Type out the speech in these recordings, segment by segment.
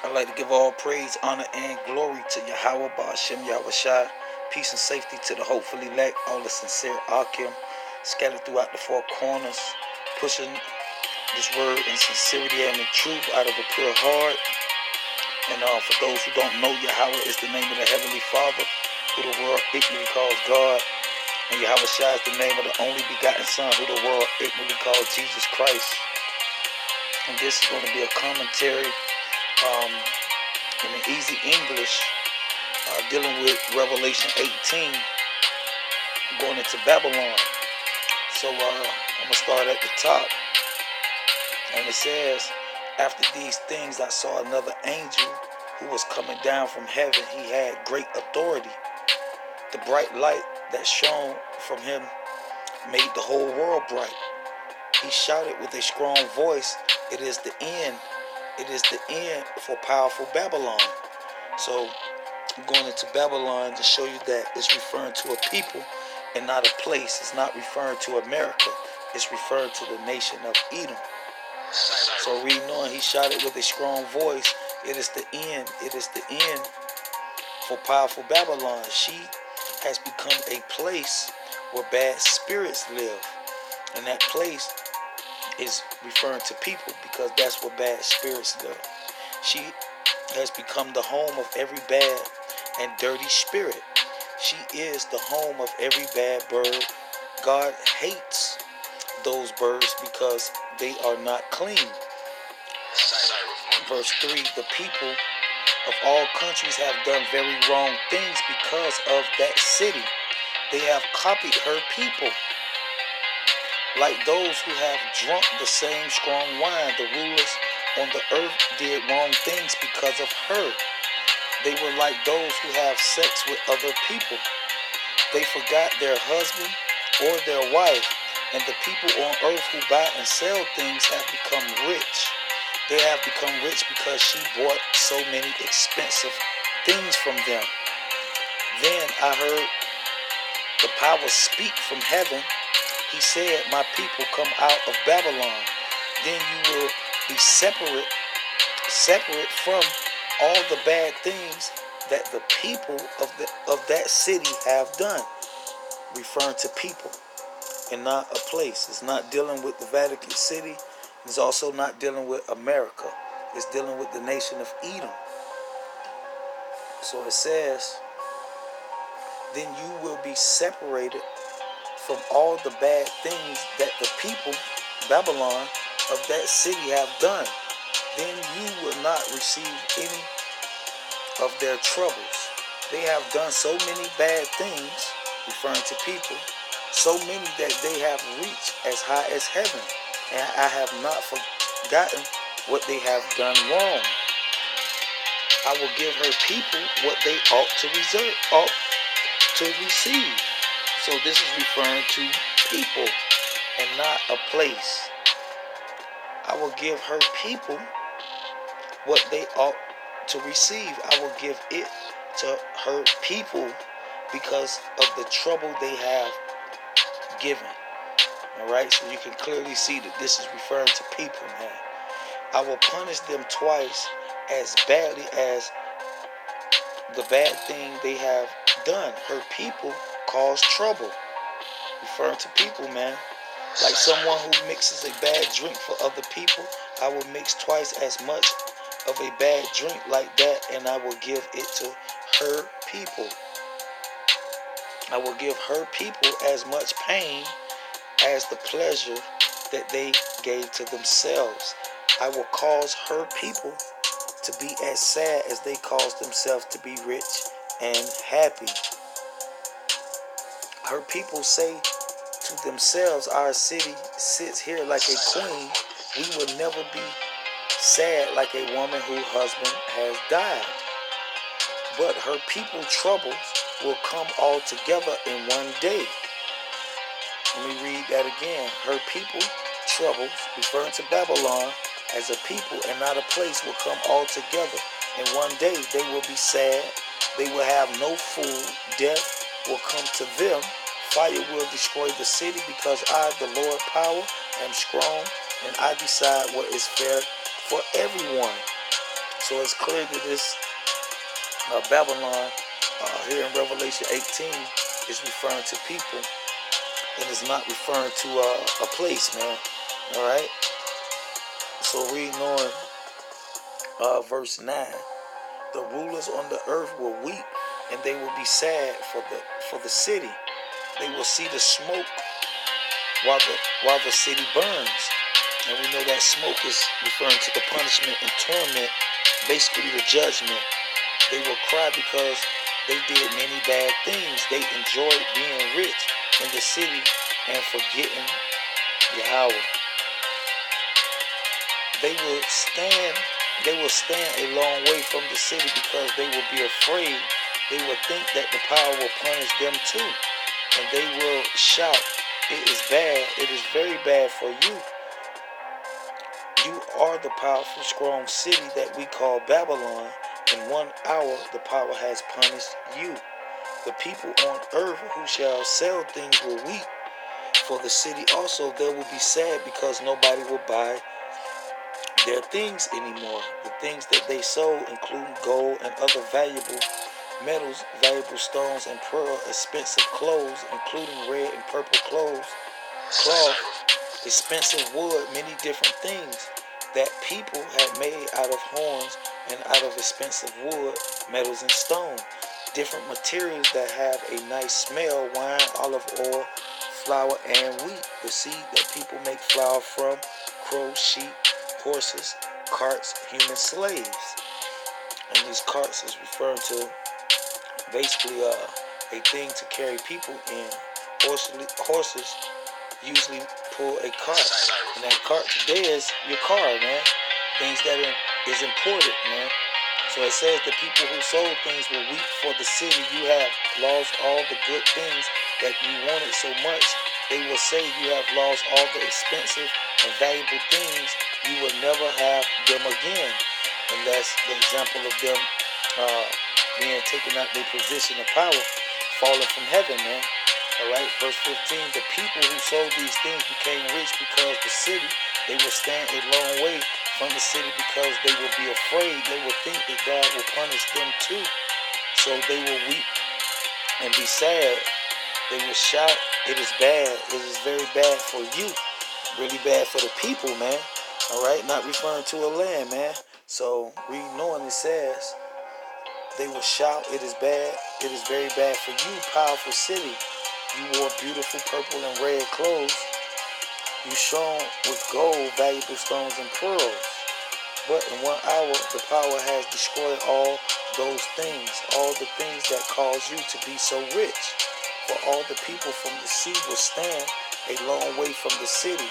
I'd like to give all praise, honor, and glory to Yahweh Ba'ashem Yahushai. Peace and safety to the hopefully elect, all the sincere Akim, scattered throughout the four corners, pushing this word in sincerity and in truth out of a pure heart. And for those who don't know, Yahweh is the name of the Heavenly Father, who the world ignorantly calls God. And Yahushai is the name of the only begotten Son, who the world ignorantly calls Jesus Christ. And this is going to be a commentary in the Easy English, dealing with Revelation 18, going into Babylon. So I'm going to start at the top. And it says, after these things I saw another angel who was coming down from heaven. He had great authority. The bright light that shone from him made the whole world bright. He shouted with a strong voice, "It is the end. It is the end for powerful Babylon." So I'm going into Babylon to show you that it's referring to a people and not a place. It's not referring to America. It's referring to the nation of Edom. So reading on, he shouted with a strong voice, "It is the end. It is the end for powerful Babylon. She has become a place where bad spirits live." And that place is referring to people, because that's where bad spirits live. She has become the home of every bad and dirty spirit. She is the home of every bad bird. God hates those birds because they are not clean. Verse 3, the people of all countries have done very wrong things because of that city. They have copied her people. Like those who have drunk the same strong wine, the rulers on the earth did wrong things because of her. They were like those who have sex with other people. They forgot their husband or their wife, and the people on earth who buy and sell things have become rich. They have become rich because she bought so many expensive things from them. Then I heard the power speak from heaven. He said, "My people, come out of Babylon. Then you will be separate from all the bad things that the people of that city have done." Referring to people and not a place. It's not dealing with the Vatican City. It's also not dealing with America. It's dealing with the nation of Edom. So it says, then you will be separated from all the bad things that the people, Babylon, of that city have done. Then you will not receive any of their troubles. They have done so many bad things, referring to people, so many that they have reached as high as heaven, and I have not forgotten what they have done wrong. I will give her people what they ought to receive. So this is referring to people and not a place. I will give her people what they ought to receive. I will give it to her people because of the trouble they have given. Alright, so you can clearly see that this is referring to people, man. I will punish them twice as badly as the bad thing they have done. Her people cause trouble. Referring to people, man. Like someone who mixes a bad drink for other people, I will mix twice as much of a bad drink like that, and I will give it to her people. I will give her people as much pain as the pleasure that they gave to themselves. I will cause her people to be as sad as they caused themselves to be rich and happy. Her people say to themselves, "Our city sits here like a queen. We will never be sad like a woman whose husband has died." But her people troubles will come all together in one day. Let me read that again. Her people troubles, referring to Babylon as a people and not a place, will come all together in one day. They will be sad. They will have no food. Death will come to them. Fire will destroy the city, because I, the Lord power, am strong, and I decide what is fair for everyone. So it's clear that this Babylon here in Revelation 18 is referring to people, and it's not referring to a place, man. All right. So reading on verse 9, the rulers on the earth will weep, and they will be sad for the city. They will see the smoke while the city burns. And we know that smoke is referring to the punishment and torment, basically the judgment. They will cry because they did many bad things. They enjoyed being rich in the city and forgetting Yahweh. They will stand a long way from the city because they will be afraid. They will think that the power will punish them too. And they will shout, "It is bad, it is very bad for you. You are the powerful, strong city that we call Babylon. In 1 hour the power has punished you. The people on earth who shall sell things will weep. For the city also they will be sad because nobody will buy their things anymore. The things that they sold, including gold and other valuable metals, valuable stones and pearl, expensive clothes, including red and purple cloth, expensive wood, many different things that people had made out of horns and out of expensive wood, metals and stone. Different materials that have a nice smell, wine, olive oil, flour, and wheat. The seed that people make flour from, crows, sheep, horses, carts, human slaves. And these carts is referring to basically a thing to carry people in. Horses usually pull a cart, and that cart today is your car, man. Things that is imported, man. So it says the people who sold things will weep for the city. You have lost all the good things that you wanted so much. They will say you have lost all the expensive and valuable things. You will never have them again. And that's the example of them being taken out their position of power, falling from heaven, man. Alright, verse 15, the people who sold these things became rich because the city, they will stand a long way from the city because they will be afraid. They will think that God will punish them too. So they will weep and be sad. They will shout, it is bad. It is very bad for you. Really bad for the people, man. Alright, not referring to a land, man. So reading on, it says, they will shout, it is bad. It is very bad for you, powerful city. You wore beautiful purple and red clothes. You shone with gold, valuable stones, and pearls. But in 1 hour, the power has destroyed all those things, all the things that caused you to be so rich. For all the people from the sea will stand a long way from the city.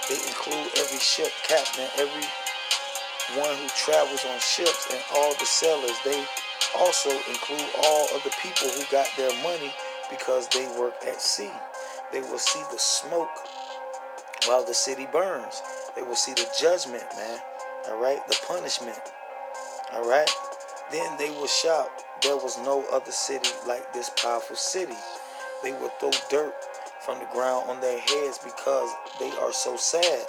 They include every ship captain, every one who travels on ships, and all the sailors. They also include all of the people who got their money because they work at sea. They will see the smoke while the city burns. They will see the judgment, man. Alright, the punishment. Alright. Then they will shout, there was no other city like this powerful city. They will throw dirt from the ground on their heads because they are so sad.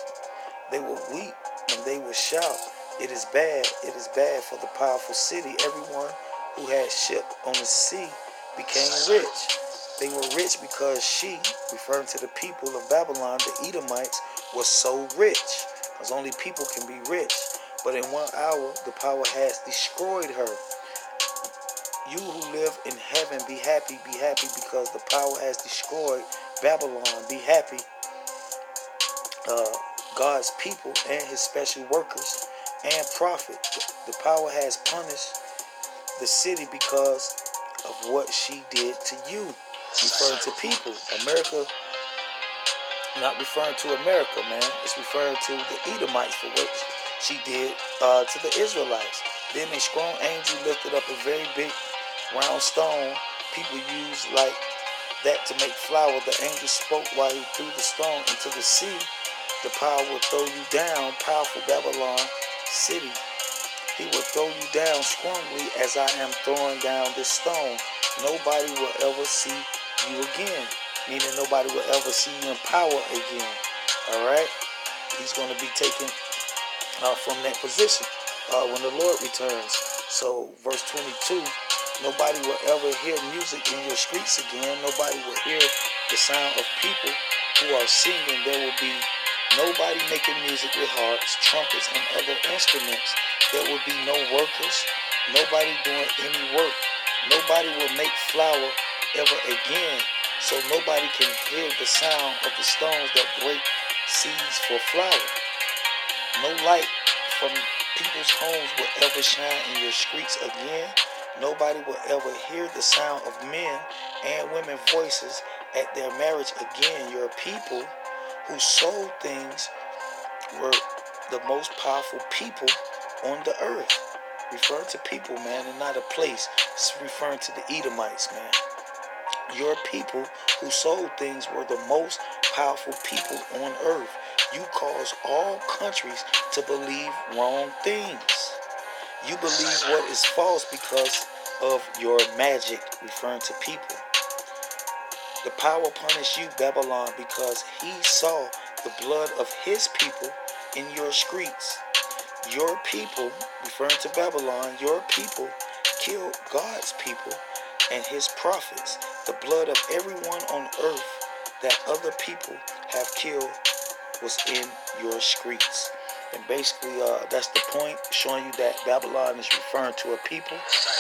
They will weep and they will shout, it is bad for the powerful city. Everyone who had ship on the sea became rich. They were rich because she, referring to the people of Babylon, the Edomites, was so rich. Because only people can be rich. But in 1 hour, the power has destroyed her. You who live in heaven, be happy because the power has destroyed Babylon. Be happy. God's people and his special workers and prophets. The power has punished the city because of what she did to you. Referring to people. America, not referring to America, man. It's referring to the Edomites for what she did to the Israelites. Then a strong angel lifted up a very big round stone. People use like that to make flour. The angel spoke while he threw the stone into the sea. The power will throw you down, powerful Babylon city. He will throw you down strongly as I am throwing down this stone. Nobody will ever see you again. Meaning nobody will ever see you in power again. Alright? He's going to be taken from that position. when the Lord returns. So verse 22, nobody will ever hear music in your streets again. Nobody will hear the sound of people who are singing. There will be nobody making music with harps, trumpets, and other instruments. There will be no workers, nobody doing any work. Nobody will make flour ever again. So nobody can hear the sound of the stones that break seeds for flour. No light from people's homes will ever shine in your streets again. Nobody will ever hear the sound of men and women's voices at their marriage again. Your people who sold things were the most powerful people on the earth. Referring to people, man, and not a place. It's referring to the Edomites, man. Your people who sold things were the most powerful people on earth. You cause all countries to believe wrong things. You believe what is false because of your magic, referring to people. The power punished you, Babylon, because he saw the blood of his people in your streets. Your people, referring to Babylon, your people killed God's people and his prophets. The blood of everyone on earth that other people have killed was in your streets. And basically, that's the point, showing you that Babylon is referring to a people.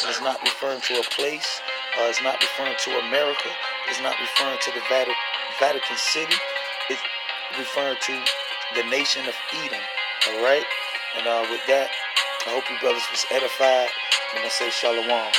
It's not referring to a place. It's not referring to America. It's not referring to the Vatican City. It's referring to the nation of Edom. All right? And with that, I hope you brothers was edified. I'm going to say shalom.